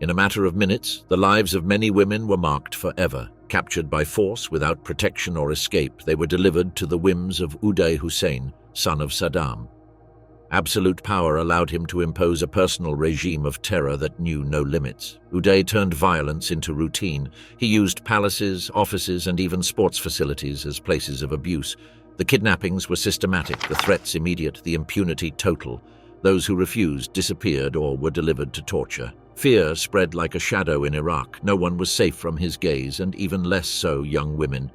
In a matter of minutes, the lives of many women were marked forever. Captured by force without protection or escape, they were delivered to the whims of Uday Hussein, son of Saddam. Absolute power allowed him to impose a personal regime of terror that knew no limits. Uday turned violence into routine. He used palaces, offices, and even sports facilities as places of abuse. The kidnappings were systematic, the threats immediate, the impunity total. Those who refused disappeared or were delivered to torture. Fear spread like a shadow in Iraq. No one was safe from his gaze, and even less so young women.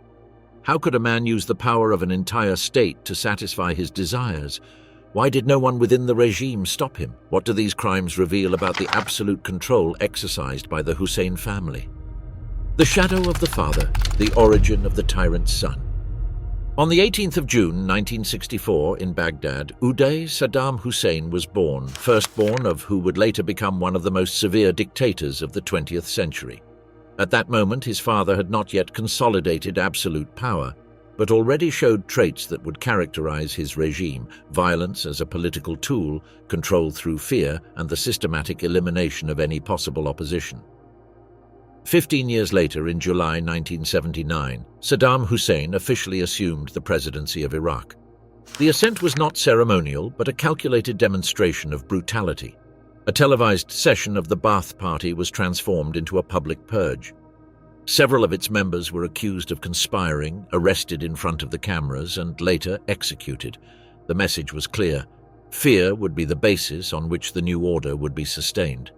How could a man use the power of an entire state to satisfy his desires? Why did no one within the regime stop him? What do these crimes reveal about the absolute control exercised by the Hussein family? The shadow of the father, the origin of the tyrant's son. On the 18th of June 1964 in Baghdad, Uday Saddam Hussein was born, firstborn of who would later become one of the most severe dictators of the 20th century. At that moment, his father had not yet consolidated absolute power, but already showed traits that would characterize his regime: violence as a political tool, control through fear, and the systematic elimination of any possible opposition. 15 years later, in July 1979, Saddam Hussein officially assumed the presidency of Iraq. The ascent was not ceremonial, but a calculated demonstration of brutality. A televised session of the Ba'ath Party was transformed into a public purge. Several of its members were accused of conspiring, arrested in front of the cameras, and later executed. The message was clear: fear would be the basis on which the new order would be sustained.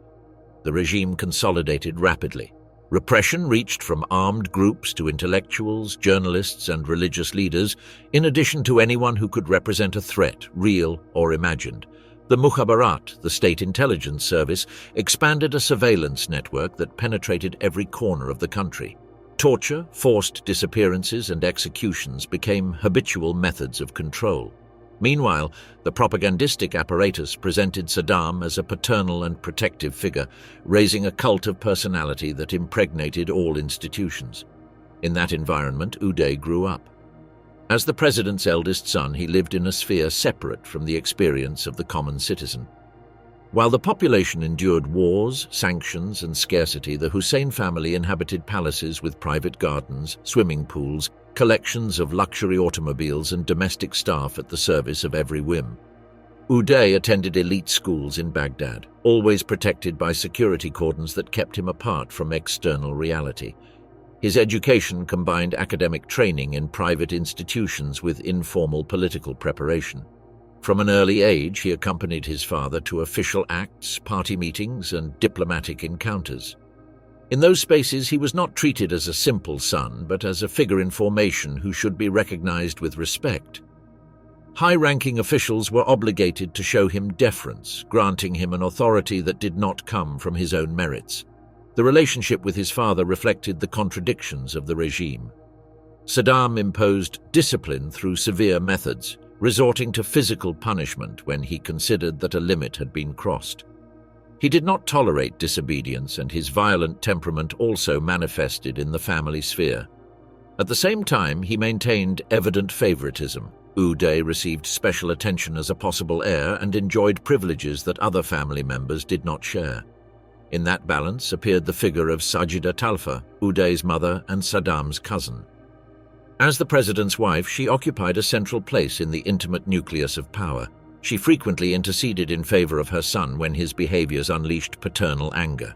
The regime consolidated rapidly. Repression reached from armed groups to intellectuals, journalists, and religious leaders, in addition to anyone who could represent a threat, real or imagined. The Mukhabarat, the state intelligence service, expanded a surveillance network that penetrated every corner of the country. Torture, forced disappearances, and executions became habitual methods of control. Meanwhile, the propagandistic apparatus presented Saddam as a paternal and protective figure, raising a cult of personality that impregnated all institutions. In that environment, Uday grew up. As the president's eldest son, he lived in a sphere separate from the experience of the common citizen. While the population endured wars, sanctions, and scarcity, the Hussein family inhabited palaces with private gardens, swimming pools, collections of luxury automobiles, and domestic staff at the service of every whim. Uday attended elite schools in Baghdad, always protected by security cordons that kept him apart from external reality. His education combined academic training in private institutions with informal political preparation. From an early age, he accompanied his father to official acts, party meetings, and diplomatic encounters. In those spaces, he was not treated as a simple son, but as a figure in formation who should be recognized with respect. High-ranking officials were obligated to show him deference, granting him an authority that did not come from his own merits. The relationship with his father reflected the contradictions of the regime. Saddam imposed discipline through severe methods, resorting to physical punishment when he considered that a limit had been crossed. He did not tolerate disobedience, and his violent temperament also manifested in the family sphere. At the same time, he maintained evident favoritism. Uday received special attention as a possible heir and enjoyed privileges that other family members did not share. In that balance appeared the figure of Sajida Talfa, Uday's mother and Saddam's cousin. As the president's wife, she occupied a central place in the intimate nucleus of power. She frequently interceded in favor of her son when his behaviors unleashed paternal anger.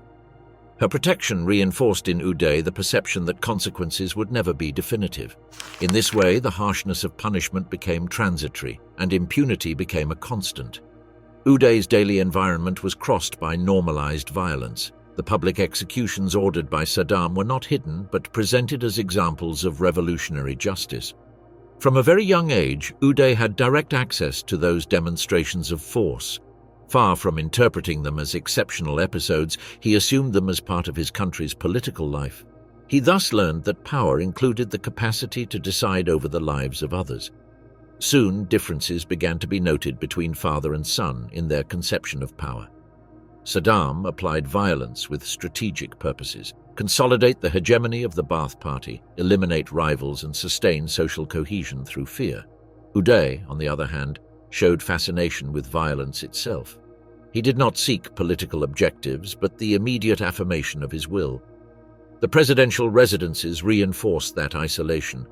Her protection reinforced in Uday the perception that consequences would never be definitive. In this way, the harshness of punishment became transitory, and impunity became a constant. Uday's daily environment was crossed by normalized violence. The public executions ordered by Saddam were not hidden, but presented as examples of revolutionary justice. From a very young age, Uday had direct access to those demonstrations of force. Far from interpreting them as exceptional episodes, he assumed them as part of his country's political life. He thus learned that power included the capacity to decide over the lives of others. Soon, differences began to be noted between father and son in their conception of power. Saddam applied violence with strategic purposes: consolidate the hegemony of the Ba'ath Party, eliminate rivals, and sustain social cohesion through fear. Uday, on the other hand, showed fascination with violence itself. He did not seek political objectives, but the immediate affirmation of his will. The presidential residences reinforced that isolation.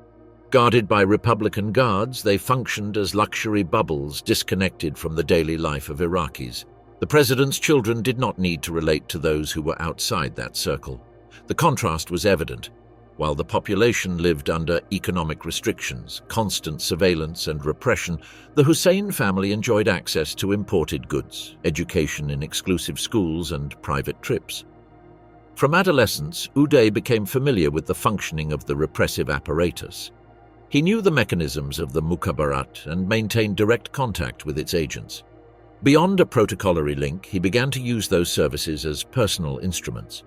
Guarded by Republican guards, they functioned as luxury bubbles disconnected from the daily life of Iraqis. The president's children did not need to relate to those who were outside that circle. The contrast was evident. While the population lived under economic restrictions, constant surveillance and repression, the Hussein family enjoyed access to imported goods, education in exclusive schools, and private trips. From adolescence, Uday became familiar with the functioning of the repressive apparatus. He knew the mechanisms of the mukhabarat and maintained direct contact with its agents. Beyond a protocolary link, he began to use those services as personal instruments.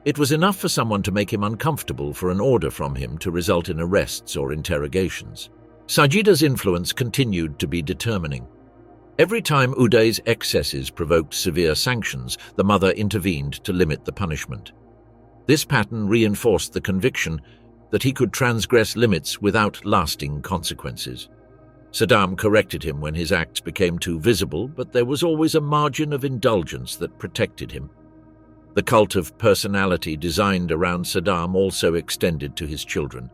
It was enough for someone to make him uncomfortable for an order from him to result in arrests or interrogations. Sajida's influence continued to be determining. Every time Uday's excesses provoked severe sanctions, the mother intervened to limit the punishment. This pattern reinforced the conviction that he could transgress limits without lasting consequences. Saddam corrected him when his acts became too visible, but there was always a margin of indulgence that protected him. The cult of personality designed around Saddam also extended to his children.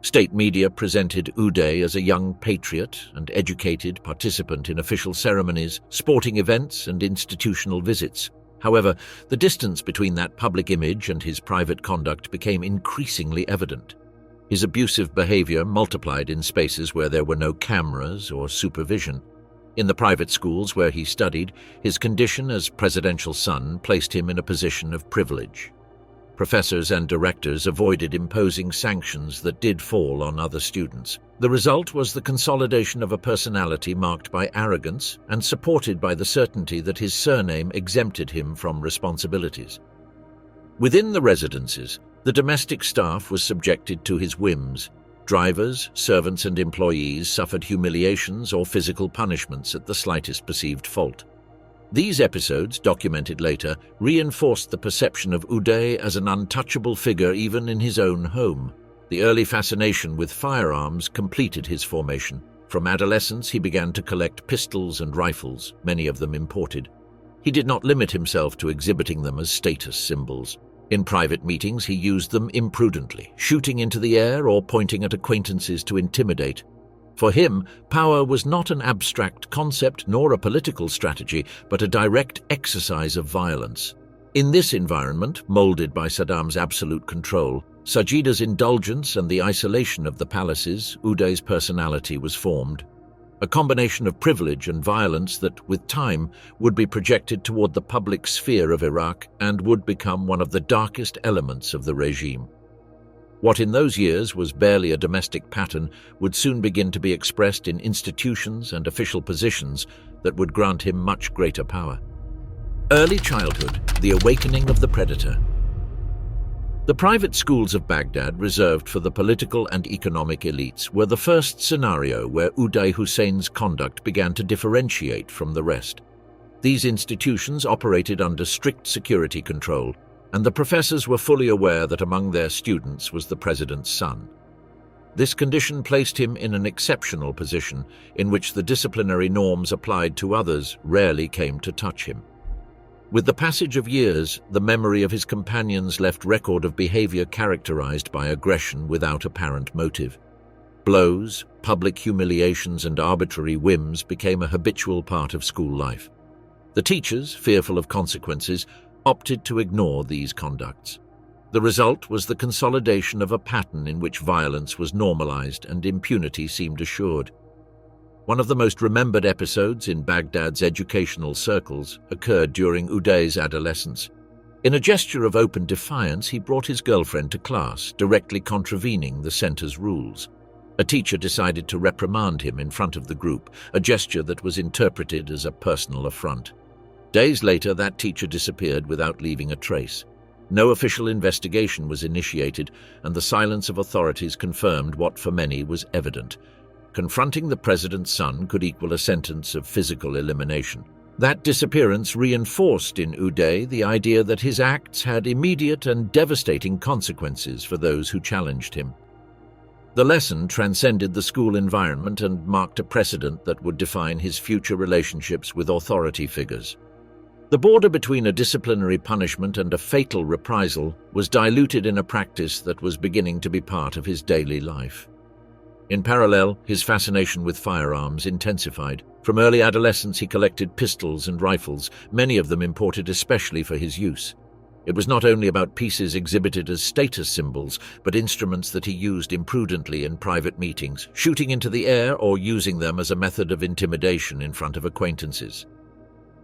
State media presented Uday as a young patriot and educated participant in official ceremonies, sporting events, and institutional visits. However, the distance between that public image and his private conduct became increasingly evident. His abusive behavior multiplied in spaces where there were no cameras or supervision. In the private schools where he studied, his condition as presidential son placed him in a position of privilege. Professors and directors avoided imposing sanctions that did fall on other students. The result was the consolidation of a personality marked by arrogance and supported by the certainty that his surname exempted him from responsibilities. Within the residences, the domestic staff was subjected to his whims. Drivers, servants, and employees suffered humiliations or physical punishments at the slightest perceived fault. These episodes, documented later, reinforced the perception of Uday as an untouchable figure even in his own home. The early fascination with firearms completed his formation. From adolescence, he began to collect pistols and rifles, many of them imported. He did not limit himself to exhibiting them as status symbols. In private meetings, he used them imprudently, shooting into the air or pointing at acquaintances to intimidate. For him, power was not an abstract concept nor a political strategy, but a direct exercise of violence. In this environment, molded by Saddam's absolute control, Sajida's indulgence and the isolation of the palaces, Uday's personality was formed. A combination of privilege and violence that, with time, would be projected toward the public sphere of Iraq and would become one of the darkest elements of the regime. What in those years was barely a domestic pattern would soon begin to be expressed in institutions and official positions that would grant him much greater power. Early childhood, the awakening of the predator. The private schools of Baghdad, reserved for the political and economic elites, were the first scenario where Uday Hussein's conduct began to differentiate from the rest. These institutions operated under strict security control, and the professors were fully aware that among their students was the president's son. This condition placed him in an exceptional position in which the disciplinary norms applied to others rarely came to touch him. With the passage of years, the memory of his companions left record of behavior characterized by aggression without apparent motive. Blows, public humiliations, and arbitrary whims became a habitual part of school life. The teachers, fearful of consequences, opted to ignore these conducts. The result was the consolidation of a pattern in which violence was normalized and impunity seemed assured. One of the most remembered episodes in Baghdad's educational circles occurred during Uday's adolescence. In a gesture of open defiance, he brought his girlfriend to class, directly contravening the center's rules. A teacher decided to reprimand him in front of the group, a gesture that was interpreted as a personal affront. Days later, that teacher disappeared without leaving a trace. No official investigation was initiated, and the silence of authorities confirmed what for many was evident. Confronting the president's son could equal a sentence of physical elimination. That disappearance reinforced in Uday the idea that his acts had immediate and devastating consequences for those who challenged him. The lesson transcended the school environment and marked a precedent that would define his future relationships with authority figures. The border between a disciplinary punishment and a fatal reprisal was diluted in a practice that was beginning to be part of his daily life. In parallel, his fascination with firearms intensified. From early adolescence, he collected pistols and rifles, many of them imported especially for his use. It was not only about pieces exhibited as status symbols, but instruments that he used imprudently in private meetings, shooting into the air or using them as a method of intimidation in front of acquaintances.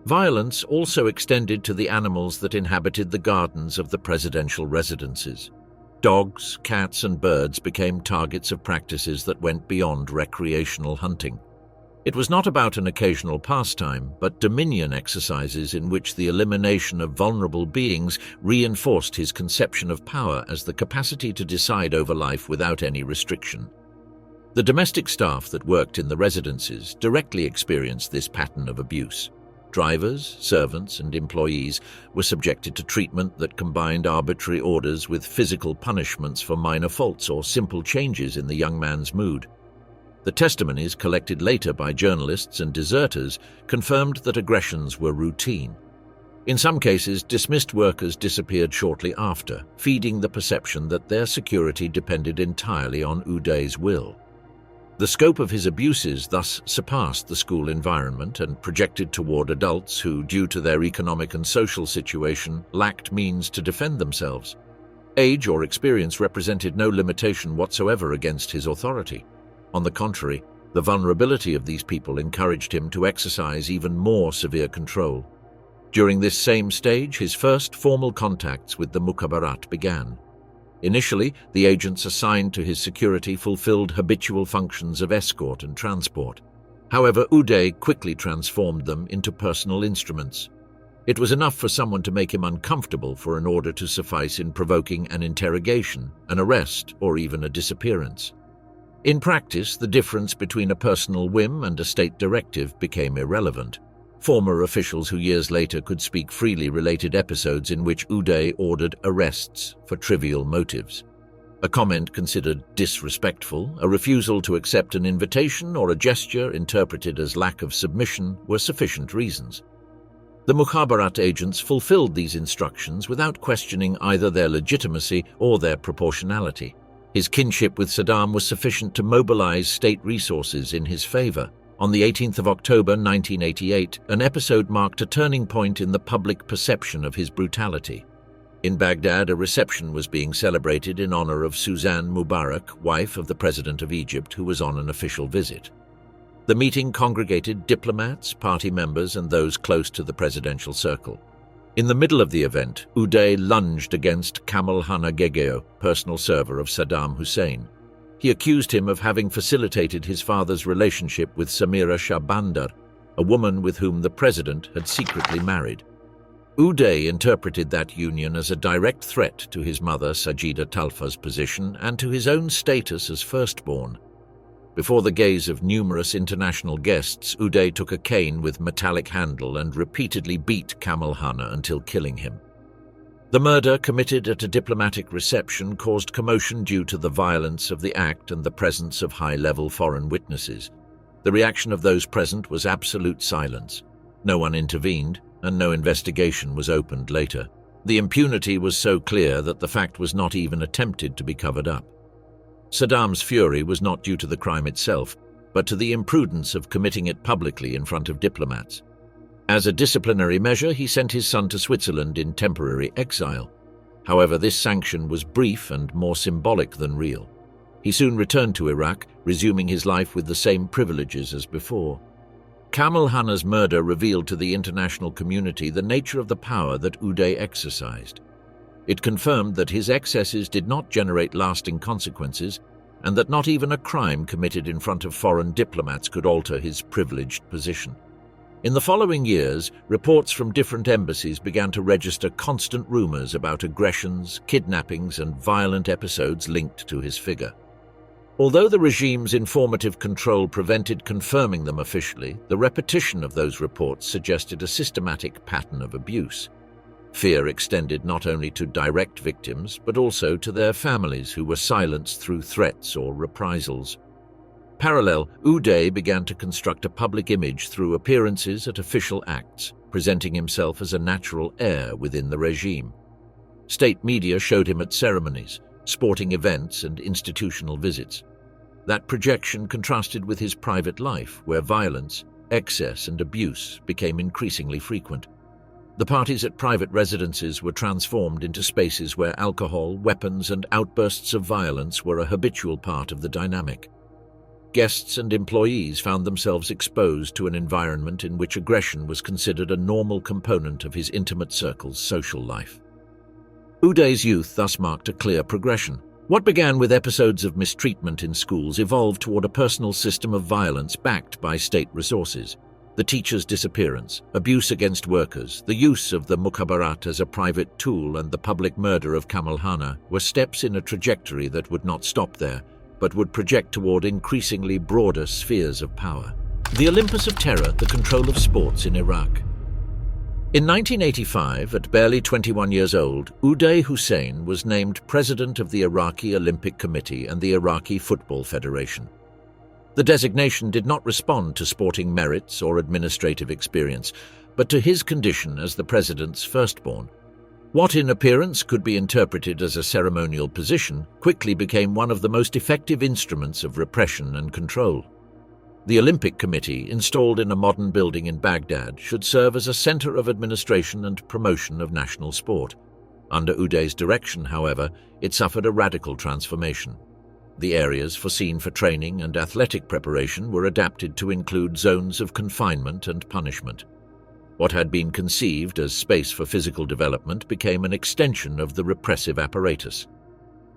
Violence also extended to the animals that inhabited the gardens of the presidential residences. Dogs, cats, and birds became targets of practices that went beyond recreational hunting. It was not about an occasional pastime, but dominion exercises in which the elimination of vulnerable beings reinforced his conception of power as the capacity to decide over life without any restriction. The domestic staff that worked in the residences directly experienced this pattern of abuse. Drivers, servants, and employees were subjected to treatment that combined arbitrary orders with physical punishments for minor faults or simple changes in the young man's mood. The testimonies collected later by journalists and deserters confirmed that aggressions were routine. In some cases, dismissed workers disappeared shortly after, feeding the perception that their security depended entirely on Uday's will. The scope of his abuses thus surpassed the school environment and projected toward adults who, due to their economic and social situation, lacked means to defend themselves. Age or experience represented no limitation whatsoever against his authority. On the contrary, the vulnerability of these people encouraged him to exercise even more severe control. During this same stage, his first formal contacts with the Mukhabarat began. Initially, the agents assigned to his security fulfilled habitual functions of escort and transport. However, Uday quickly transformed them into personal instruments. It was enough for someone to make him uncomfortable for an order to suffice in provoking an interrogation, an arrest, or even a disappearance. In practice, the difference between a personal whim and a state directive became irrelevant. Former officials who years later could speak freely related episodes in which Uday ordered arrests for trivial motives. A comment considered disrespectful, a refusal to accept an invitation, or a gesture interpreted as lack of submission were sufficient reasons. The Mukhabarat agents fulfilled these instructions without questioning either their legitimacy or their proportionality. His kinship with Saddam was sufficient to mobilize state resources in his favor. On the 18th of October 1988, an episode marked a turning point in the public perception of his brutality. In Baghdad, a reception was being celebrated in honor of Suzanne Mubarak, wife of the President of Egypt, who was on an official visit. The meeting congregated diplomats, party members, and those close to the presidential circle. In the middle of the event, Uday lunged against Kamal Hanna Gegeo, personal server of Saddam Hussein. He accused him of having facilitated his father's relationship with Samira Shah Bandar, a woman with whom the president had secretly married. Uday interpreted that union as a direct threat to his mother Sajida Talfa's position and to his own status as firstborn. Before the gaze of numerous international guests, Uday took a cane with metallic handle and repeatedly beat Kamal Hanna until killing him. The murder, committed at a diplomatic reception, caused commotion due to the violence of the act and the presence of high-level foreign witnesses. The reaction of those present was absolute silence. No one intervened, and no investigation was opened later. The impunity was so clear that the fact was not even attempted to be covered up. Saddam's fury was not due to the crime itself, but to the imprudence of committing it publicly in front of diplomats. As a disciplinary measure, he sent his son to Switzerland in temporary exile. However, this sanction was brief and more symbolic than real. He soon returned to Iraq, resuming his life with the same privileges as before. Kamal Hanna's murder revealed to the international community the nature of the power that Uday exercised. It confirmed that his excesses did not generate lasting consequences, and that not even a crime committed in front of foreign diplomats could alter his privileged position. In the following years, reports from different embassies began to register constant rumors about aggressions, kidnappings, and violent episodes linked to his figure. Although the regime's informative control prevented confirming them officially, the repetition of those reports suggested a systematic pattern of abuse. Fear extended not only to direct victims, but also to their families who were silenced through threats or reprisals. Parallel, Uday began to construct a public image through appearances at official acts, presenting himself as a natural heir within the regime. State media showed him at ceremonies, sporting events, and institutional visits. That projection contrasted with his private life, where violence, excess, and abuse became increasingly frequent. The parties at private residences were transformed into spaces where alcohol, weapons, and outbursts of violence were a habitual part of the dynamic. Guests and employees found themselves exposed to an environment in which aggression was considered a normal component of his intimate circle's social life. Uday's youth thus marked a clear progression. What began with episodes of mistreatment in schools evolved toward a personal system of violence backed by state resources. The teacher's disappearance, abuse against workers, the use of the mukhabarat as a private tool, and the public murder of Kamal Hana were steps in a trajectory that would not stop there, but would project toward increasingly broader spheres of power. The Olympus of Terror, the control of sports in Iraq. In 1985, at barely 21 years old, Uday Hussein was named president of the Iraqi Olympic Committee and the Iraqi Football Federation. The designation did not respond to sporting merits or administrative experience, but to his condition as the president's firstborn. What in appearance could be interpreted as a ceremonial position quickly became one of the most effective instruments of repression and control. The Olympic Committee, installed in a modern building in Baghdad, should serve as a center of administration and promotion of national sport. Under Uday's direction, however, it suffered a radical transformation. The areas foreseen for training and athletic preparation were adapted to include zones of confinement and punishment. What had been conceived as space for physical development became an extension of the repressive apparatus.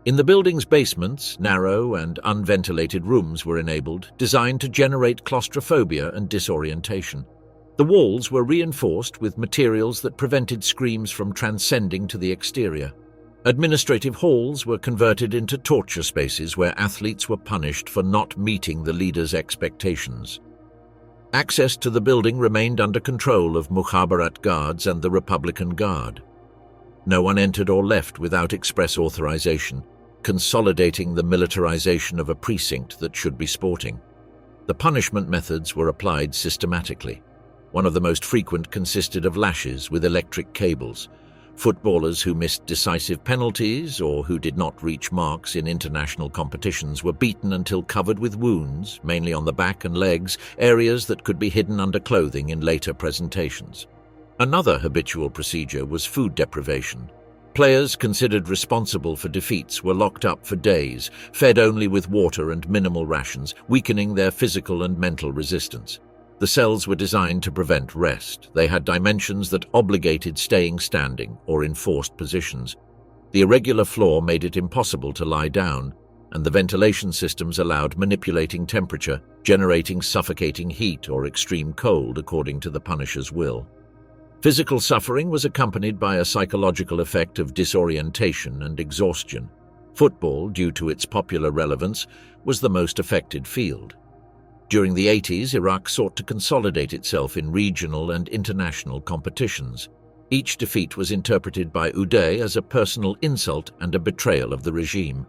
In the building's basements, narrow and unventilated rooms were enabled, designed to generate claustrophobia and disorientation. The walls were reinforced with materials that prevented screams from transcending to the exterior. Administrative halls were converted into torture spaces where athletes were punished for not meeting the leader's expectations. Access to the building remained under control of Mukhabarat guards and the Republican Guard. No one entered or left without express authorization, consolidating the militarization of a precinct that should be sporting. The punishment methods were applied systematically. One of the most frequent consisted of lashes with electric cables. Footballers who missed decisive penalties or who did not reach marks in international competitions were beaten until covered with wounds, mainly on the back and legs, areas that could be hidden under clothing in later presentations. Another habitual procedure was food deprivation. Players considered responsible for defeats were locked up for days, fed only with water and minimal rations, weakening their physical and mental resistance. The cells were designed to prevent rest. They had dimensions that obligated staying standing or in forced positions. The irregular floor made it impossible to lie down, and the ventilation systems allowed manipulating temperature, generating suffocating heat or extreme cold according to the punisher's will. Physical suffering was accompanied by a psychological effect of disorientation and exhaustion. Football, due to its popular relevance, was the most affected field. During the 80s, Iraq sought to consolidate itself in regional and international competitions. Each defeat was interpreted by Uday as a personal insult and a betrayal of the regime.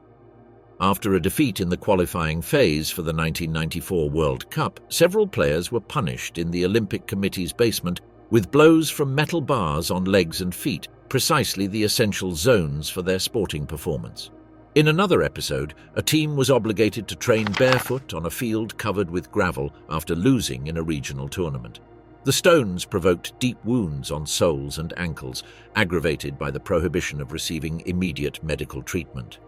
After a defeat in the qualifying phase for the 1994 World Cup, several players were punished in the Olympic Committee's basement with blows from metal bars on legs and feet, precisely the essential zones for their sporting performance. In another episode, a team was obligated to train barefoot on a field covered with gravel after losing in a regional tournament. The stones provoked deep wounds on soles and ankles, aggravated by the prohibition of receiving immediate medical treatment.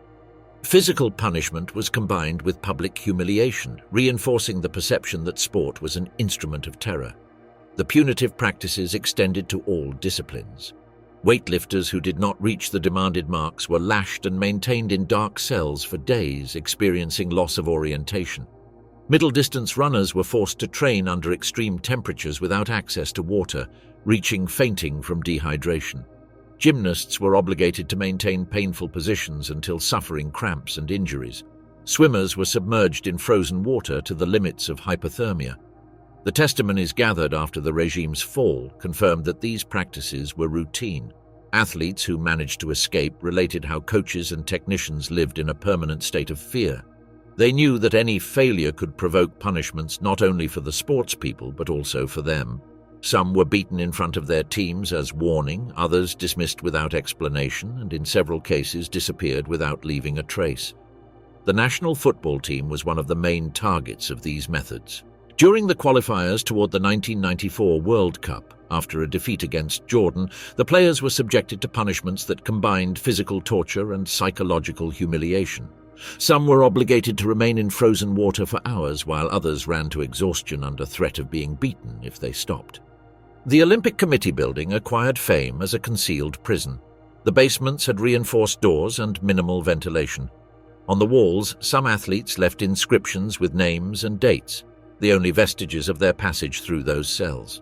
Physical punishment was combined with public humiliation, reinforcing the perception that sport was an instrument of terror. The punitive practices extended to all disciplines. Weightlifters who did not reach the demanded marks were lashed and maintained in dark cells for days, experiencing loss of orientation. Middle-distance runners were forced to train under extreme temperatures without access to water, reaching fainting from dehydration. Gymnasts were obligated to maintain painful positions until suffering cramps and injuries. Swimmers were submerged in frozen water to the limits of hypothermia. The testimonies gathered after the regime's fall confirmed that these practices were routine. Athletes who managed to escape related how coaches and technicians lived in a permanent state of fear. They knew that any failure could provoke punishments not only for the sports people but also for them. Some were beaten in front of their teams as warning, others dismissed without explanation, and in several cases disappeared without leaving a trace. The national football team was one of the main targets of these methods. During the qualifiers toward the 1994 World Cup, after a defeat against Jordan, the players were subjected to punishments that combined physical torture and psychological humiliation. Some were obligated to remain in frozen water for hours, while others ran to exhaustion under threat of being beaten if they stopped. The Olympic Committee building acquired fame as a concealed prison. The basements had reinforced doors and minimal ventilation. On the walls, some athletes left inscriptions with names and dates, the only vestiges of their passage through those cells.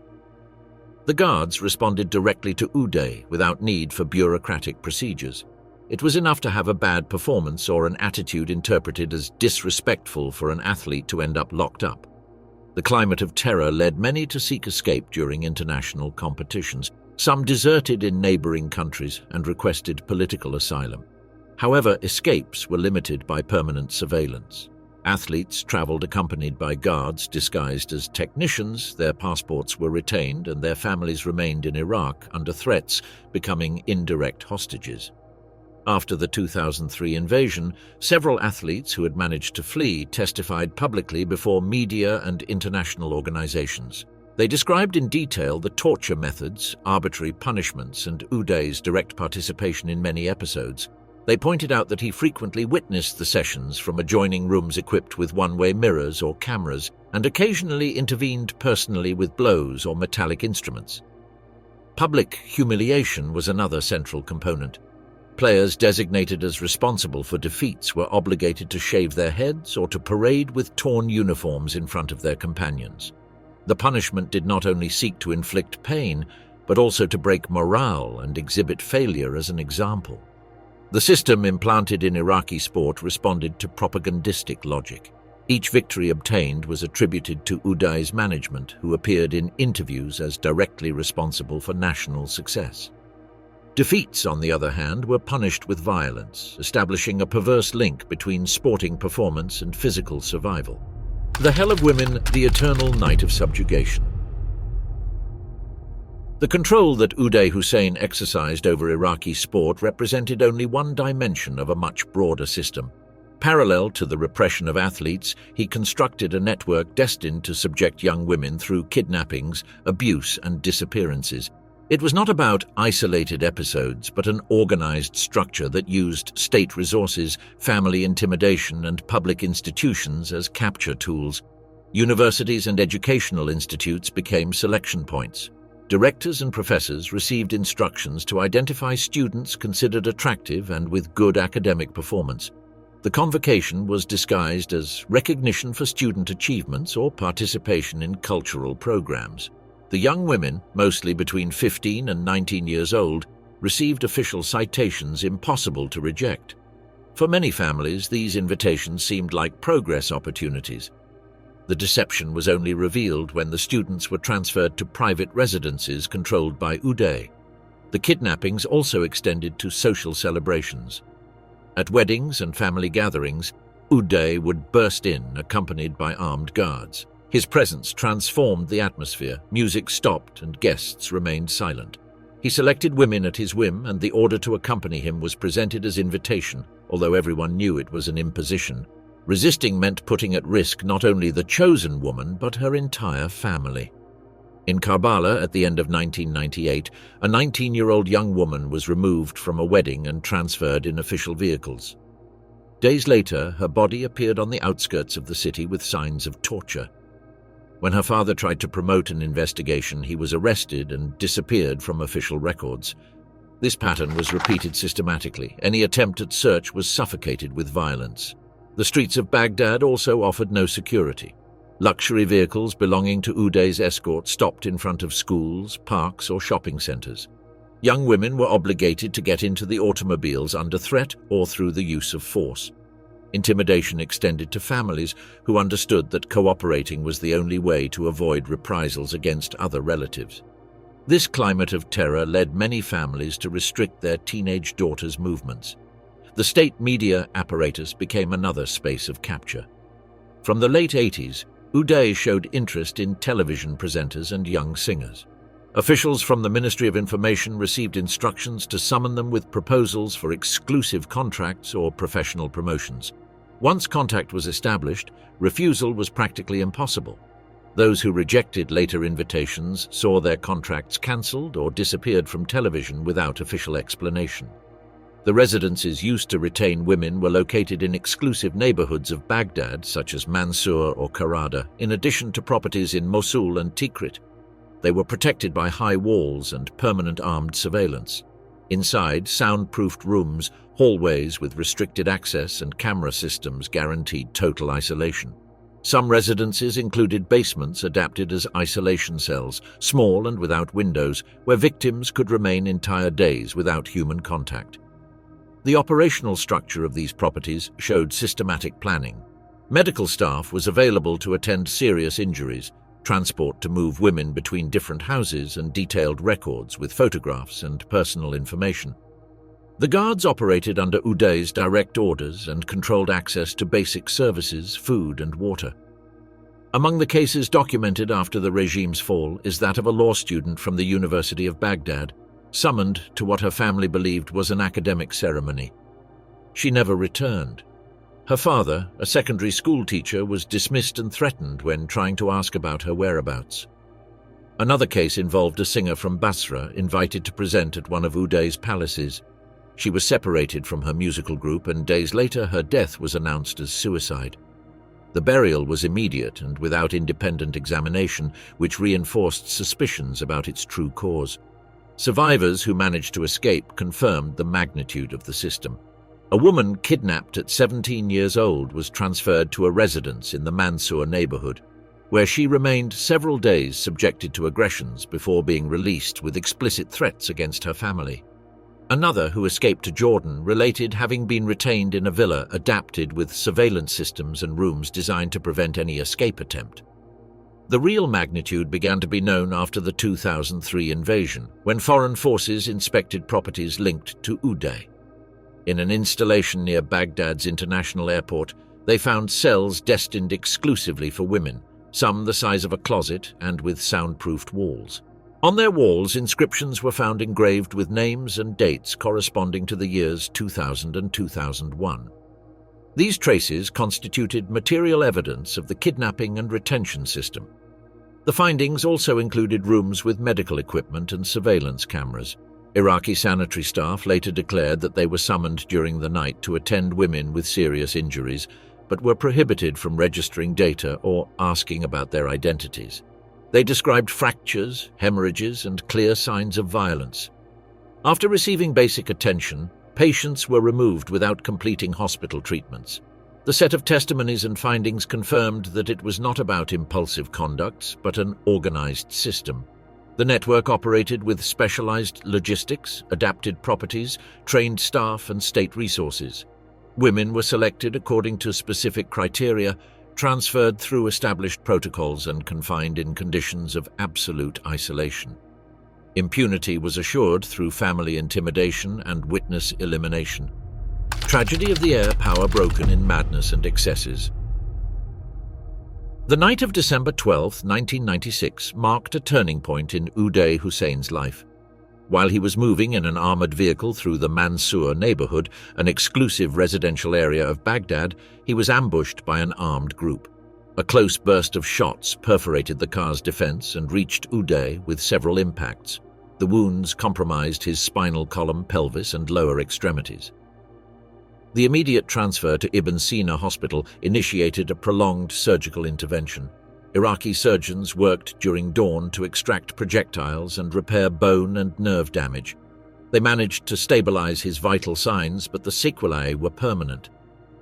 The guards responded directly to Uday without need for bureaucratic procedures. It was enough to have a bad performance or an attitude interpreted as disrespectful for an athlete to end up locked up. The climate of terror led many to seek escape during international competitions. Some deserted in neighboring countries and requested political asylum. However, escapes were limited by permanent surveillance. Athletes traveled accompanied by guards disguised as technicians, their passports were retained, and their families remained in Iraq under threats, becoming indirect hostages. After the 2003 invasion, several athletes who had managed to flee testified publicly before media and international organizations. They described in detail the torture methods, arbitrary punishments, and Uday's direct participation in many episodes. They pointed out that he frequently witnessed the sessions from adjoining rooms equipped with one-way mirrors or cameras, and occasionally intervened personally with blows or metallic instruments. Public humiliation was another central component. Players designated as responsible for defeats were obligated to shave their heads or to parade with torn uniforms in front of their companions. The punishment did not only seek to inflict pain, but also to break morale and exhibit failure as an example. The system implanted in Iraqi sport responded to propagandistic logic. Each victory obtained was attributed to Uday's management, who appeared in interviews as directly responsible for national success. Defeats, on the other hand, were punished with violence, establishing a perverse link between sporting performance and physical survival. The Hell of Women, the Eternal Night of Subjugation. The control that Uday Hussein exercised over Iraqi sport represented only one dimension of a much broader system. Parallel to the repression of athletes, he constructed a network destined to subject young women through kidnappings, abuse, and disappearances. It was not about isolated episodes, but an organized structure that used state resources, family intimidation, and public institutions as capture tools. Universities and educational institutes became selection points. Directors and professors received instructions to identify students considered attractive and with good academic performance. The convocation was disguised as recognition for student achievements or participation in cultural programs. The young women, mostly between 15 and 19 years old, received official citations impossible to reject. For many families, these invitations seemed like progress opportunities. The deception was only revealed when the students were transferred to private residences controlled by Uday. The kidnappings also extended to social celebrations. At weddings and family gatherings, Uday would burst in, accompanied by armed guards. His presence transformed the atmosphere, music stopped and guests remained silent. He selected women at his whim, and the order to accompany him was presented as invitation, although everyone knew it was an imposition. Resisting meant putting at risk not only the chosen woman, but her entire family. In Karbala at the end of 1998, a 19-year-old young woman was removed from a wedding and transferred in official vehicles. Days later, her body appeared on the outskirts of the city with signs of torture. When her father tried to promote an investigation, he was arrested and disappeared from official records. This pattern was repeated systematically. Any attempt at search was suffocated with violence. The streets of Baghdad also offered no security. Luxury vehicles belonging to Uday's escort stopped in front of schools, parks, or shopping centers. Young women were obligated to get into the automobiles under threat or through the use of force. Intimidation extended to families who understood that cooperating was the only way to avoid reprisals against other relatives. This climate of terror led many families to restrict their teenage daughters' movements. The state media apparatus became another space of capture. From the late 80s, Uday showed interest in television presenters and young singers. Officials from the Ministry of Information received instructions to summon them with proposals for exclusive contracts or professional promotions. Once contact was established, refusal was practically impossible. Those who rejected later invitations saw their contracts cancelled or disappeared from television without official explanation. The residences used to retain women were located in exclusive neighborhoods of Baghdad, such as Mansour or Karada, in addition to properties in Mosul and Tikrit. They were protected by high walls and permanent armed surveillance. Inside, soundproofed rooms, hallways with restricted access and camera systems guaranteed total isolation. Some residences included basements adapted as isolation cells, small and without windows, where victims could remain entire days without human contact. The operational structure of these properties showed systematic planning. Medical staff was available to attend serious injuries, transport to move women between different houses, and detailed records with photographs and personal information. The guards operated under Uday's direct orders and controlled access to basic services, food and water. Among the cases documented after the regime's fall is that of a law student from the University of Baghdad, summoned to what her family believed was an academic ceremony. She never returned. Her father, a secondary school teacher, was dismissed and threatened when trying to ask about her whereabouts. Another case involved a singer from Basra invited to present at one of Uday's palaces. She was separated from her musical group, and days later her death was announced as suicide. The burial was immediate and without independent examination, which reinforced suspicions about its true cause. Survivors who managed to escape confirmed the magnitude of the system. A woman kidnapped at 17 years old was transferred to a residence in the Mansour neighborhood, where she remained several days subjected to aggressions before being released with explicit threats against her family. Another, who escaped to Jordan, related having been retained in a villa adapted with surveillance systems and rooms designed to prevent any escape attempt. The real magnitude began to be known after the 2003 invasion, when foreign forces inspected properties linked to Uday. In an installation near Baghdad's international airport, they found cells destined exclusively for women, some the size of a closet and with soundproofed walls. On their walls, inscriptions were found engraved with names and dates corresponding to the years 2000 and 2001. These traces constituted material evidence of the kidnapping and retention system. The findings also included rooms with medical equipment and surveillance cameras. Iraqi sanitary staff later declared that they were summoned during the night to attend women with serious injuries, but were prohibited from registering data or asking about their identities. They described fractures, hemorrhages, and clear signs of violence. After receiving basic attention, patients were removed without completing hospital treatments. The set of testimonies and findings confirmed that it was not about impulsive conducts, but an organized system. The network operated with specialized logistics, adapted properties, trained staff, and state resources. Women were selected according to specific criteria, transferred through established protocols, and confined in conditions of absolute isolation. Impunity was assured through family intimidation and witness elimination. Tragedy of the air power broken in madness and excesses. The night of December 12, 1996, marked a turning point in Uday Hussein's life. While he was moving in an armored vehicle through the Mansour neighborhood, an exclusive residential area of Baghdad, he was ambushed by an armed group. A close burst of shots perforated the car's defense and reached Uday with several impacts. The wounds compromised his spinal column, pelvis, and lower extremities. The immediate transfer to Ibn Sina Hospital initiated a prolonged surgical intervention. Iraqi surgeons worked during dawn to extract projectiles and repair bone and nerve damage. They managed to stabilize his vital signs, but the sequelae were permanent.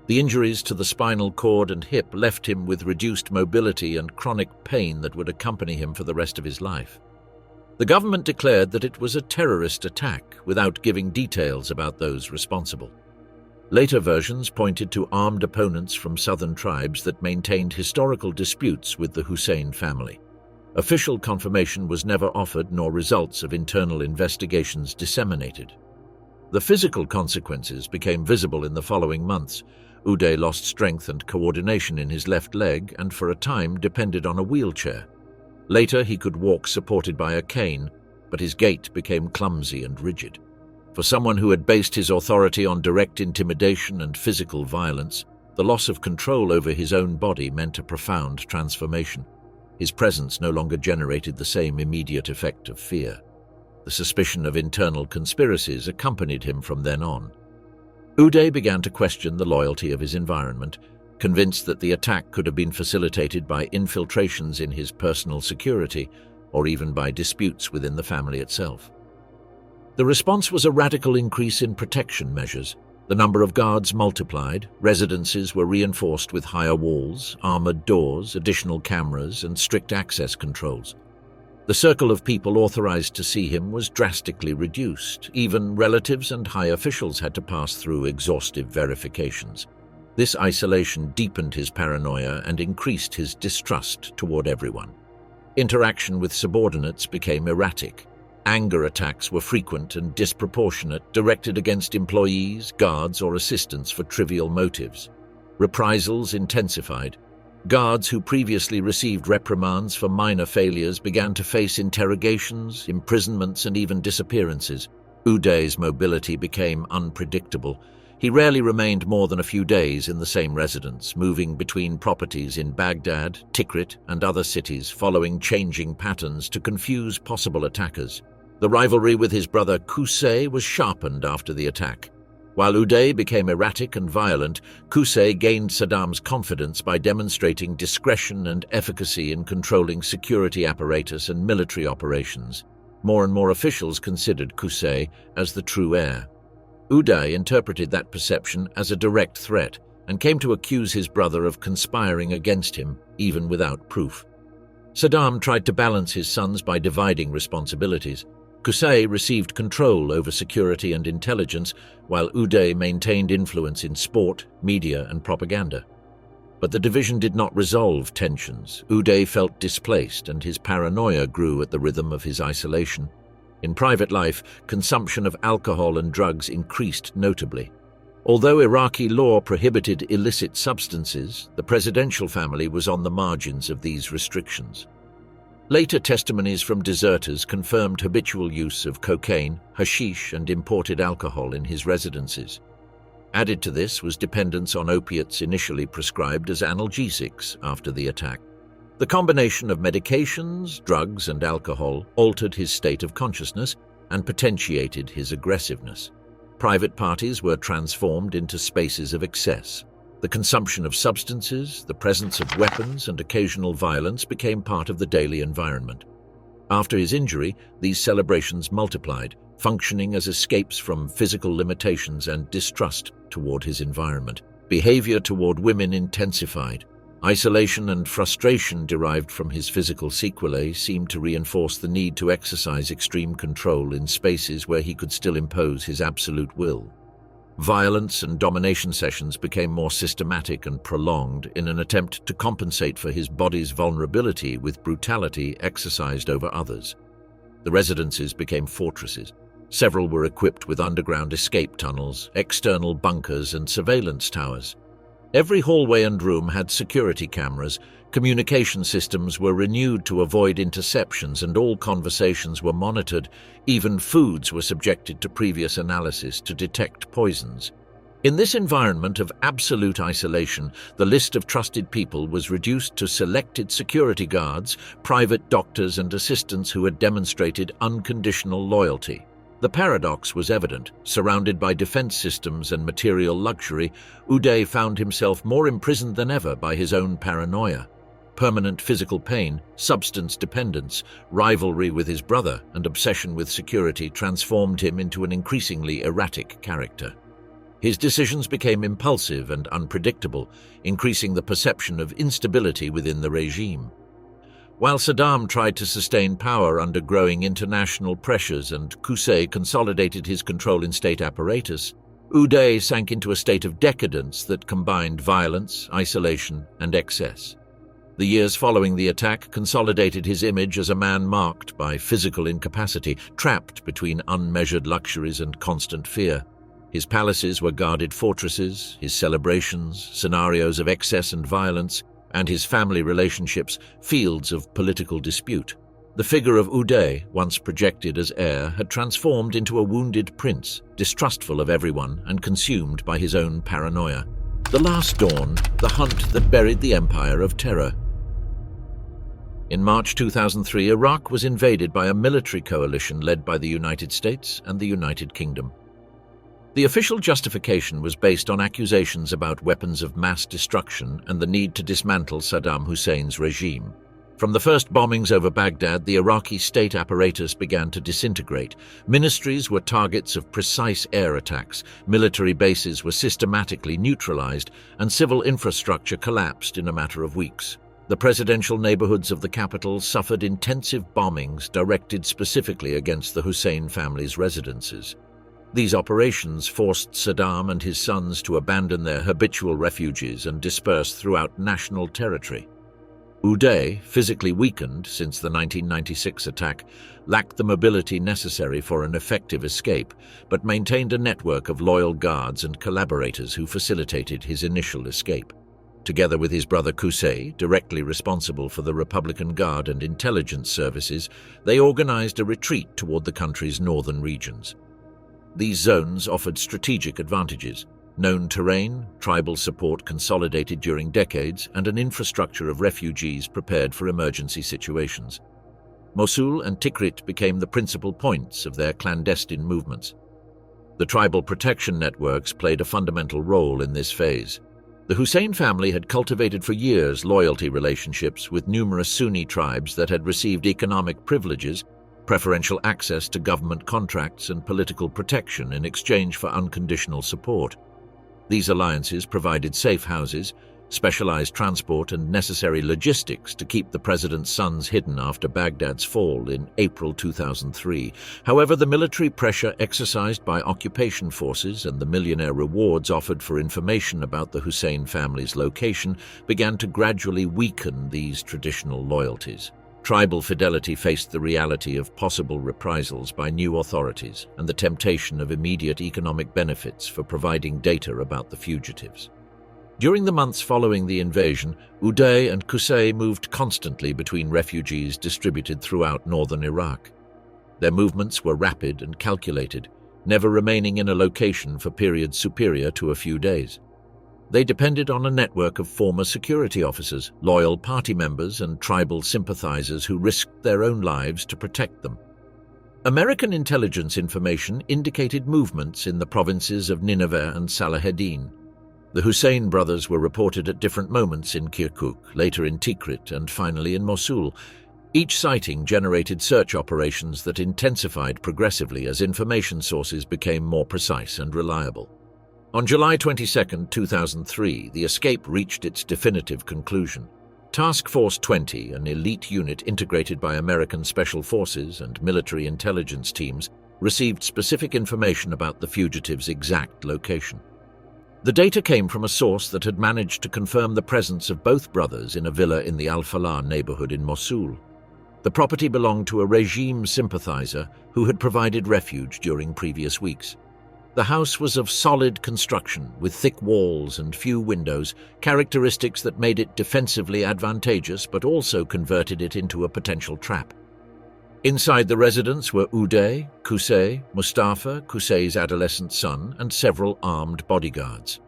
The injuries to the spinal cord and hip left him with reduced mobility and chronic pain that would accompany him for the rest of his life. The government declared that it was a terrorist attack without giving details about those responsible. Later versions pointed to armed opponents from southern tribes that maintained historical disputes with the Hussein family. Official confirmation was never offered, nor results of internal investigations disseminated. The physical consequences became visible in the following months. Uday lost strength and coordination in his left leg and for a time depended on a wheelchair. Later he could walk supported by a cane, but his gait became clumsy and rigid. For someone who had based his authority on direct intimidation and physical violence, the loss of control over his own body meant a profound transformation. His presence no longer generated the same immediate effect of fear. The suspicion of internal conspiracies accompanied him from then on. Uday began to question the loyalty of his environment, convinced that the attack could have been facilitated by infiltrations in his personal security or even by disputes within the family itself. The response was a radical increase in protection measures. The number of guards multiplied, residences were reinforced with higher walls, armored doors, additional cameras, and strict access controls. The circle of people authorized to see him was drastically reduced. Even relatives and high officials had to pass through exhaustive verifications. This isolation deepened his paranoia and increased his distrust toward everyone. Interaction with subordinates became erratic. Anger attacks were frequent and disproportionate, directed against employees, guards, or assistants for trivial motives. Reprisals intensified. Guards who previously received reprimands for minor failures began to face interrogations, imprisonments, and even disappearances. Uday's mobility became unpredictable. He rarely remained more than a few days in the same residence, moving between properties in Baghdad, Tikrit, and other cities, following changing patterns to confuse possible attackers. The rivalry with his brother Qusay was sharpened after the attack. While Uday became erratic and violent, Qusay gained Saddam's confidence by demonstrating discretion and efficacy in controlling security apparatus and military operations. More and more officials considered Qusay as the true heir. Uday interpreted that perception as a direct threat and came to accuse his brother of conspiring against him, even without proof. Saddam tried to balance his sons by dividing responsibilities. Qusay received control over security and intelligence, while Uday maintained influence in sport, media, and propaganda. But the division did not resolve tensions. Uday felt displaced, and his paranoia grew at the rhythm of his isolation. In private life, consumption of alcohol and drugs increased notably. Although Iraqi law prohibited illicit substances, the presidential family was on the margins of these restrictions. Later testimonies from deserters confirmed habitual use of cocaine, hashish, and imported alcohol in his residences. Added to this was dependence on opiates initially prescribed as analgesics after the attack. The combination of medications, drugs, and alcohol altered his state of consciousness and potentiated his aggressiveness. Private parties were transformed into spaces of excess. The consumption of substances, the presence of weapons, and occasional violence became part of the daily environment. After his injury, these celebrations multiplied, functioning as escapes from physical limitations and distrust toward his environment. Behavior toward women intensified. Isolation and frustration derived from his physical sequelae seemed to reinforce the need to exercise extreme control in spaces where he could still impose his absolute will. Violence and domination sessions became more systematic and prolonged in an attempt to compensate for his body's vulnerability with brutality exercised over others. The residences became fortresses. Several were equipped with underground escape tunnels, external bunkers, and surveillance towers. Every hallway and room had security cameras, communication systems were renewed to avoid interceptions, and all conversations were monitored. Even foods were subjected to previous analysis to detect poisons. In this environment of absolute isolation, the list of trusted people was reduced to selected security guards, private doctors, and assistants who had demonstrated unconditional loyalty. The paradox was evident. Surrounded by defense systems and material luxury, Uday found himself more imprisoned than ever by his own paranoia. Permanent physical pain, substance dependence, rivalry with his brother, and obsession with security transformed him into an increasingly erratic character. His decisions became impulsive and unpredictable, increasing the perception of instability within the regime. While Saddam tried to sustain power under growing international pressures and Qusay consolidated his control in state apparatus, Uday sank into a state of decadence that combined violence, isolation, and excess. The years following the attack consolidated his image as a man marked by physical incapacity, trapped between unmeasured luxuries and constant fear. His palaces were guarded fortresses, his celebrations, scenarios of excess and violence, and his family relationships, fields of political dispute. The figure of Uday, once projected as heir, had transformed into a wounded prince, distrustful of everyone and consumed by his own paranoia. The last dawn, the hunt that buried the empire of terror. In March 2003, Iraq was invaded by a military coalition led by the United States and the United Kingdom. The official justification was based on accusations about weapons of mass destruction and the need to dismantle Saddam Hussein's regime. From the first bombings over Baghdad, the Iraqi state apparatus began to disintegrate. Ministries were targets of precise air attacks, military bases were systematically neutralized, and civil infrastructure collapsed in a matter of weeks. The presidential neighborhoods of the capital suffered intensive bombings directed specifically against the Hussein family's residences. These operations forced Saddam and his sons to abandon their habitual refuges and disperse throughout national territory. Uday, physically weakened since the 1996 attack, lacked the mobility necessary for an effective escape, but maintained a network of loyal guards and collaborators who facilitated his initial escape. Together with his brother Qusay, directly responsible for the Republican Guard and intelligence services, they organized a retreat toward the country's northern regions. These zones offered strategic advantages: known terrain, tribal support consolidated during decades, and an infrastructure of refugees prepared for emergency situations. Mosul and Tikrit became the principal points of their clandestine movements. The tribal protection networks played a fundamental role in this phase. The Hussein family had cultivated for years loyalty relationships with numerous Sunni tribes that had received economic privileges, preferential access to government contracts, and political protection in exchange for unconditional support. These alliances provided safe houses, specialized transport, and necessary logistics to keep the president's sons hidden after Baghdad's fall in April 2003. However, the military pressure exercised by occupation forces and the millionaire rewards offered for information about the Hussein family's location began to gradually weaken these traditional loyalties. Tribal fidelity faced the reality of possible reprisals by new authorities and the temptation of immediate economic benefits for providing data about the fugitives. During the months following the invasion, Uday and Qusay moved constantly between refugees distributed throughout northern Iraq. Their movements were rapid and calculated, never remaining in a location for periods superior to a few days. They depended on a network of former security officers, loyal party members, and tribal sympathizers who risked their own lives to protect them. American intelligence information indicated movements in the provinces of Nineveh and Salaheddin. The Hussein brothers were reported at different moments in Kirkuk, later in Tikrit, and finally in Mosul. Each sighting generated search operations that intensified progressively as information sources became more precise and reliable. On July 22, 2003, the escape reached its definitive conclusion. Task Force 20, an elite unit integrated by American Special Forces and military intelligence teams, received specific information about the fugitives' exact location. The data came from a source that had managed to confirm the presence of both brothers in a villa in the Al-Falah neighborhood in Mosul. The property belonged to a regime sympathizer who had provided refuge during previous weeks. The house was of solid construction, with thick walls and few windows, characteristics that made it defensively advantageous but also converted it into a potential trap. Inside the residence were Uday, Qusay, Mustafa, Qusay's adolescent son, and several armed bodyguards.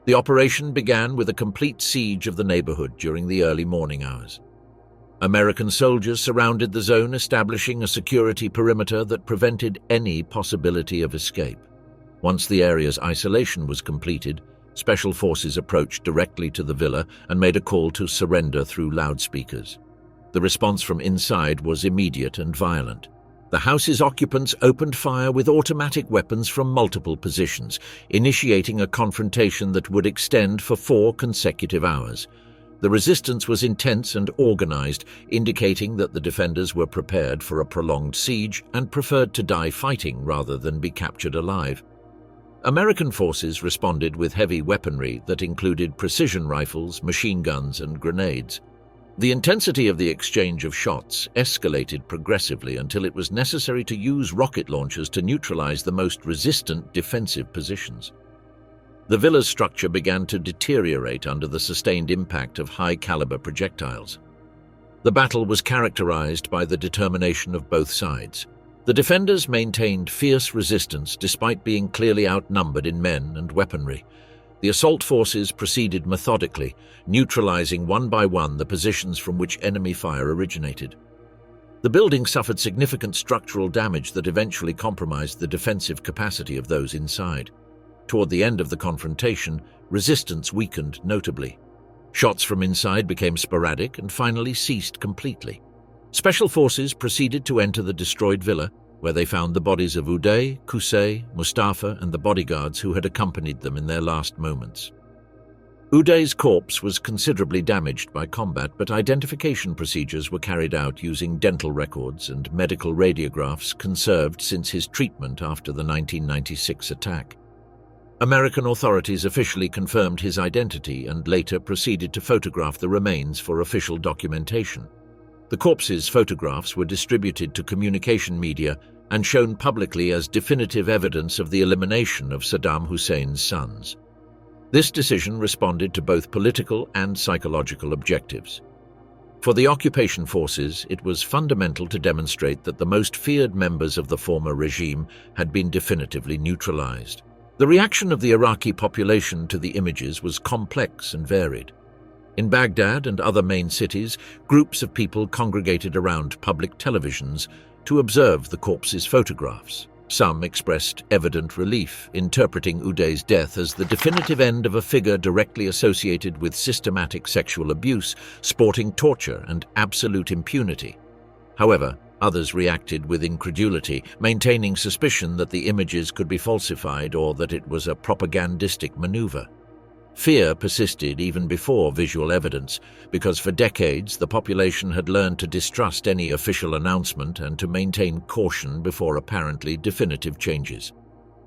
The operation began with a complete siege of the neighborhood during the early morning hours. American soldiers surrounded the zone, establishing a security perimeter that prevented any possibility of escape. Once the area's isolation was completed, special forces approached directly to the villa and made a call to surrender through loudspeakers. The response from inside was immediate and violent. The house's occupants opened fire with automatic weapons from multiple positions, initiating a confrontation that would extend for 4 consecutive hours. The resistance was intense and organized, indicating that the defenders were prepared for a prolonged siege and preferred to die fighting rather than be captured alive. American forces responded with heavy weaponry that included precision rifles, machine guns, and grenades. The intensity of the exchange of shots escalated progressively until it was necessary to use rocket launchers to neutralize the most resistant defensive positions. The villa's structure began to deteriorate under the sustained impact of high-caliber projectiles. The battle was characterized by the determination of both sides. The defenders maintained fierce resistance despite being clearly outnumbered in men and weaponry. The assault forces proceeded methodically, neutralizing one by one the positions from which enemy fire originated. The building suffered significant structural damage that eventually compromised the defensive capacity of those inside. Toward the end of the confrontation, resistance weakened notably. Shots from inside became sporadic and finally ceased completely. Special forces proceeded to enter the destroyed villa, where they found the bodies of Uday, Qusay, Mustafa, and the bodyguards who had accompanied them in their last moments. Uday's corpse was considerably damaged by combat, but identification procedures were carried out using dental records and medical radiographs conserved since his treatment after the 1996 attack. American authorities officially confirmed his identity and later proceeded to photograph the remains for official documentation. The corpse's photographs were distributed to communication media and shown publicly as definitive evidence of the elimination of Saddam Hussein's sons. This decision responded to both political and psychological objectives. For the occupation forces, it was fundamental to demonstrate that the most feared members of the former regime had been definitively neutralized. The reaction of the Iraqi population to the images was complex and varied. In Baghdad and other main cities, groups of people congregated around public televisions to observe the corpse's photographs. Some expressed evident relief, interpreting Uday's death as the definitive end of a figure directly associated with systematic sexual abuse, sporting torture, and absolute impunity. However, others reacted with incredulity, maintaining suspicion that the images could be falsified or that it was a propagandistic maneuver. Fear persisted even before visual evidence, because for decades the population had learned to distrust any official announcement and to maintain caution before apparently definitive changes.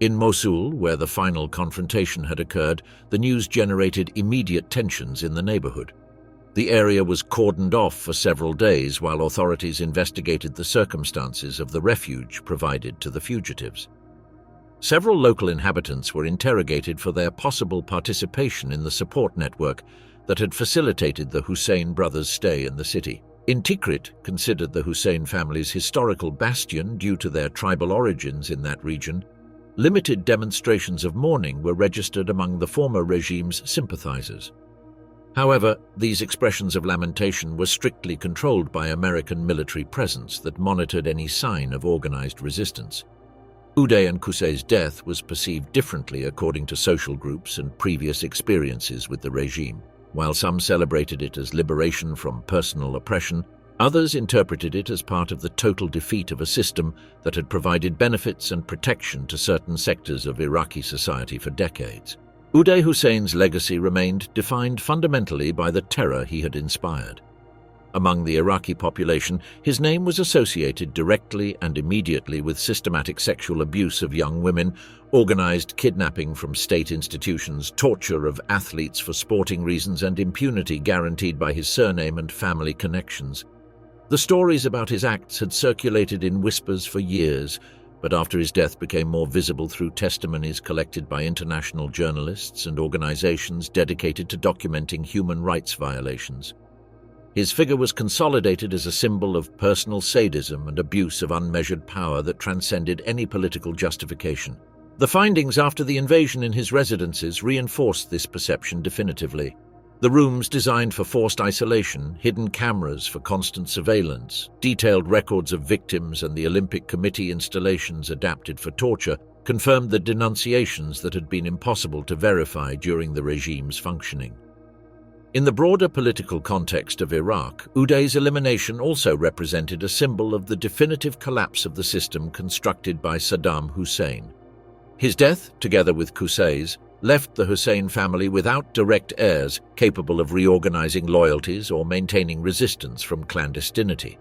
In Mosul, where the final confrontation had occurred, the news generated immediate tensions in the neighborhood. The area was cordoned off for several days while authorities investigated the circumstances of the refuge provided to the fugitives. Several local inhabitants were interrogated for their possible participation in the support network that had facilitated the Hussein brothers' stay in the city. In Tikrit, considered the Hussein family's historical bastion due to their tribal origins in that region, limited demonstrations of mourning were registered among the former regime's sympathizers. However, these expressions of lamentation were strictly controlled by American military presence that monitored any sign of organized resistance. Uday and Qusay's death was perceived differently according to social groups and previous experiences with the regime. While some celebrated it as liberation from personal oppression, others interpreted it as part of the total defeat of a system that had provided benefits and protection to certain sectors of Iraqi society for decades. Uday Hussein's legacy remained defined fundamentally by the terror he had inspired. Among the Iraqi population, his name was associated directly and immediately with systematic sexual abuse of young women, organized kidnapping from state institutions, torture of athletes for sporting reasons, and impunity guaranteed by his surname and family connections. The stories about his acts had circulated in whispers for years, but after his death became more visible through testimonies collected by international journalists and organizations dedicated to documenting human rights violations. His figure was consolidated as a symbol of personal sadism and abuse of unmeasured power that transcended any political justification. The findings after the invasion in his residences reinforced this perception definitively. The rooms designed for forced isolation, hidden cameras for constant surveillance, detailed records of victims, and the Olympic Committee installations adapted for torture confirmed the denunciations that had been impossible to verify during the regime's functioning. In the broader political context of Iraq, Uday's elimination also represented a symbol of the definitive collapse of the system constructed by Saddam Hussein. His death, together with Qusay's, left the Hussein family without direct heirs capable of reorganizing loyalties or maintaining resistance from clandestinity.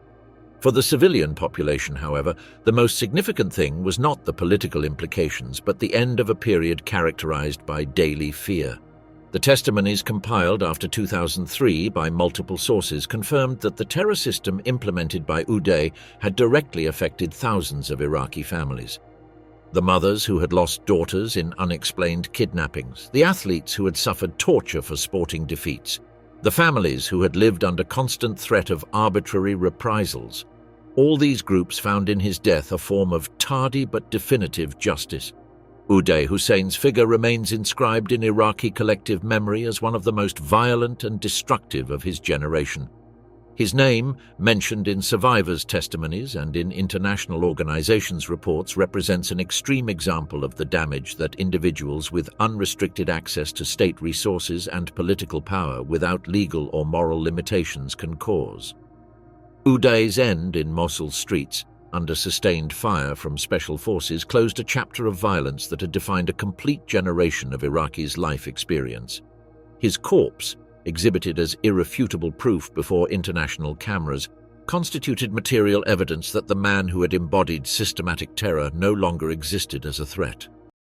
For the civilian population, however, the most significant thing was not the political implications, but the end of a period characterized by daily fear. The testimonies compiled after 2003 by multiple sources confirmed that the terror system implemented by Uday had directly affected thousands of Iraqi families. The mothers who had lost daughters in unexplained kidnappings, the athletes who had suffered torture for sporting defeats, the families who had lived under constant threat of arbitrary reprisals. All these groups found in his death a form of tardy but definitive justice. Uday Hussein's figure remains inscribed in Iraqi collective memory as one of the most violent and destructive of his generation. His name, mentioned in survivors' testimonies and in international organizations' reports, represents an extreme example of the damage that individuals with unrestricted access to state resources and political power without legal or moral limitations can cause. Uday's end in Mosul streets, under sustained fire from special forces, closed a chapter of violence that had defined a complete generation of Iraqis' life experience. His corpse, exhibited as irrefutable proof before international cameras, constituted material evidence that the man who had embodied systematic terror no longer existed as a threat.